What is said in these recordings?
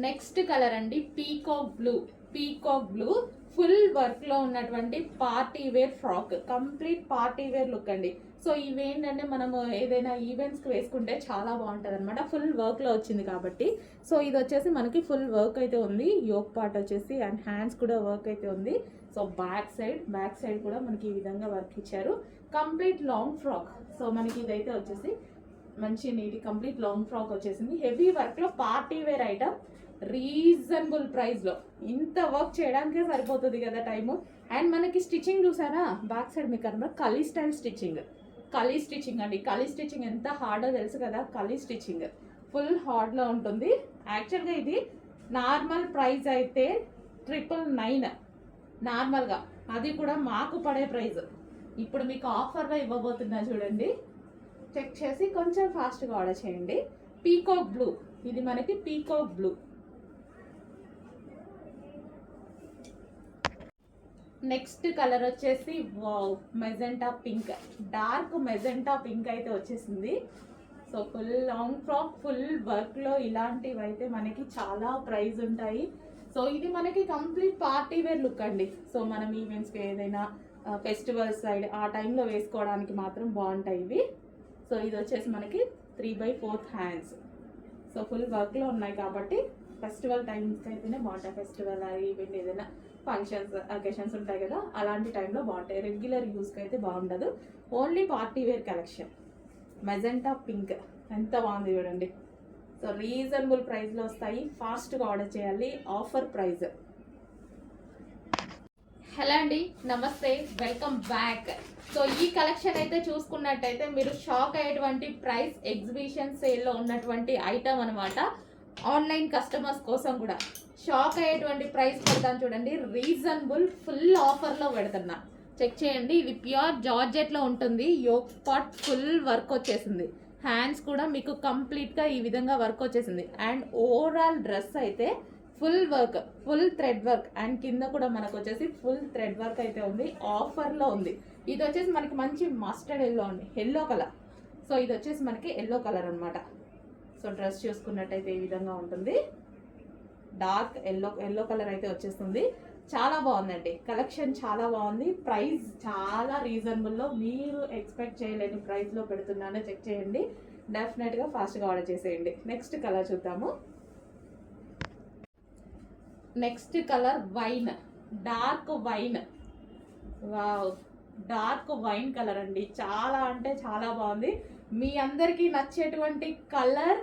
Next colour అండి peacock blue full work లో ఉన్నటువంటి party wear frock, complete party wear look అండి. So ఇవేంటంటే మనము ఏదైనా ఈవెంట్స్కి వేసుకుంటే చాలా బాగుంటుంది అనమాట. ఫుల్ వర్క్లో వచ్చింది కాబట్టి. సో ఇది వచ్చేసి మనకి ఫుల్ వర్క్ అయితే ఉంది, యోక్ పార్ట్ వచ్చేసి అండ్ హ్యాండ్స్ కూడా వర్క్ అయితే ఉంది. సో బ్యాక్ సైడ్ కూడా మనకి ఈ విధంగా వర్క్ ఇచ్చారు. Complete long frock. సో మనకి ఇదైతే వచ్చేసి మంచి నీటి కంప్లీట్ లాంగ్ ఫ్రాక్ వచ్చేసింది. హెవీ వర్క్లో పార్టీ వేర్ ఐటమ్, రీజనబుల్ ప్రైస్లో. ఇంత వర్క్ చేయడానికే సరిపోతుంది కదా టైము. అండ్ మనకి స్టిచ్చింగ్ చూసారా, బ్యాక్ సైడ్ మీకు అన్నమాట కలీ స్టైల్ స్టిచ్చింగ్, కలీ స్టిచ్చింగ్ అండి. కలీ స్టిచ్చింగ్ ఎంత హార్డో తెలుసు కదా. కలీ స్టిచ్చింగ్ ఫుల్ హార్డ్లో ఉంటుంది. యాక్చువల్గా ఇది నార్మల్ ప్రైస్ అయితే 999 నార్మల్గా, అది కూడా మాకు పడే ప్రైస్. ఇప్పుడు మీకు ఆఫర్లో ఇవ్వబోతున్నా చూడండి, చెక్ చేసి కొంచెం ఫాస్ట్గా ఆర్డర్ చేయండి. పీకాక్ బ్లూ, ఇది మనకి పీకాక్ బ్లూ. నెక్స్ట్ కలర్ వచ్చేసి wow magenta pink, dark magenta pink అయితే వచ్చేసింది. So full long frock, full వర్క్లో ఇలాంటివి అయితే మనకి చాలా ప్రైస్ ఉంటాయి. సో ఇది మనకి కంప్లీట్ పార్టీ వేర్ లుక్ అండి. సో మనం ఈవెంట్స్కి ఏదైనా ఫెస్టివల్ సైడ్ ఆ టైంలో వేసుకోవడానికి మాత్రం బాగుంటాయి ఇవి. సో ఇది వచ్చేసి మనకి 3/4 హ్యాండ్స్. సో ఫుల్ వర్క్లో ఉన్నాయి కాబట్టి ఫెస్టివల్ టైమ్స్కి అయితేనే బాగుంటాయి. ఫెస్టివల్ ఈవెంట్ ఏదైనా ఫంక్షన్స్ అకేషన్స్ ఉంటాయి కదా, అలాంటి టైంలో బాగుంటాయి. రెగ్యులర్ యూస్కి అయితే బాగుండదు. Only party wear collection. Magenta pink ఎంత బాగుంది చూడండి. సో రీజనబుల్ ప్రైస్లో వస్తాయి, ఫాస్ట్గా ఆర్డర్ చేయాలి. Offer price. హలో అండి, నమస్తే, వెల్కమ్ బ్యాక్. సో ఈ కలెక్షన్ అయితే చూసుకున్నట్టయితే మీరు షాక్ అయ్యేటువంటి ప్రైస్, ఎగ్జిబిషన్ సేల్లో ఉన్నటువంటి ఐటమ్ అనమాట. ఆన్లైన్ కస్టమర్స్ కోసం కూడా షాక్ అయ్యేటువంటి ప్రైస్ పెడతాను చూడండి. రీజనబుల్ ఫుల్ ఆఫర్లో పెడుతున్నా, చెక్ చేయండి. ఇది ప్యూర్ జార్జెట్లో ఉంటుంది. యోక్ పార్ట్ ఫుల్ వర్క్ వచ్చేసింది. హ్యాండ్స్ కూడా మీకు కంప్లీట్గా ఈ విధంగా వర్క్ వచ్చేసింది. అండ్ ఓవరాల్ డ్రెస్ అయితే full work, full thread work. And కింద కూడా మనకు వచ్చేసి ఫుల్ థ్రెడ్ వర్క్ అయితే ఉంది. ఆఫర్లో ఉంది. ఇది వచ్చేసి మనకి మంచి మస్టర్డ్ ఎల్లో అండి, ఎల్లో కలర్. సో ఇది వచ్చేసి మనకి ఎల్లో కలర్ అనమాట. సో డ్రెస్ చూసుకున్నట్టయితే ఈ విధంగా ఉంటుంది. డార్క్ ఎల్లో కలర్ అయితే వచ్చేస్తుంది. చాలా బాగుందండి కలెక్షన్, చాలా బాగుంది. ప్రైస్ చాలా రీజనబుల్లో, మీరు ఎక్స్పెక్ట్ చేయలేని ప్రైస్లో పెడుతున్నానో చెక్ చేయండి. డెఫినెట్గా ఫాస్ట్గా ఆర్డర్ చేసేయండి. నెక్స్ట్ కలర్ చూద్దాము. Next colour wine, dark wine. Wow, dark wine colour అండి. చాలా అంటే చాలా బాగుంది. మీ అందరికీ నచ్చేటువంటి కలర్,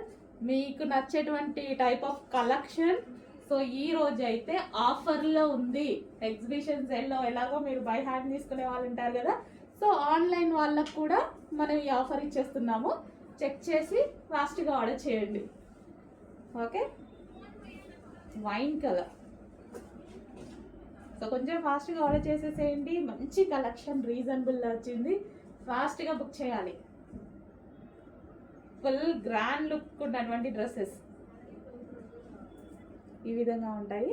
మీకు నచ్చేటువంటి టైప్ ఆఫ్ కలెక్షన్. సో ఈ రోజు అయితే ఆఫర్లో ఉంది. ఎగ్జిబిషన్ సేల్లో ఎలాగో మీరు బై హ్యాండ్ తీసుకునే వాళ్ళు ఉంటారు కదా, సో ఆన్లైన్ వాళ్ళకు కూడా మనం ఈ ఆఫర్ ఇచ్చేస్తున్నాము. చెక్ చేసి ఫాస్ట్గా ఆర్డర్ చేయండి. Okay, wine colour. సో కొంచెం ఫాస్ట్గా ఆర్డర్ చేసేసేయండి. మంచి కలెక్షన్, రీజనబుల్ వచ్చింది. ఫాస్ట్గా బుక్ చేయాలి. ఫుల్ గ్రాండ్ లుక్ ఉన్నటువంటి డ్రెస్సెస్ ఈ విధంగా ఉంటాయి.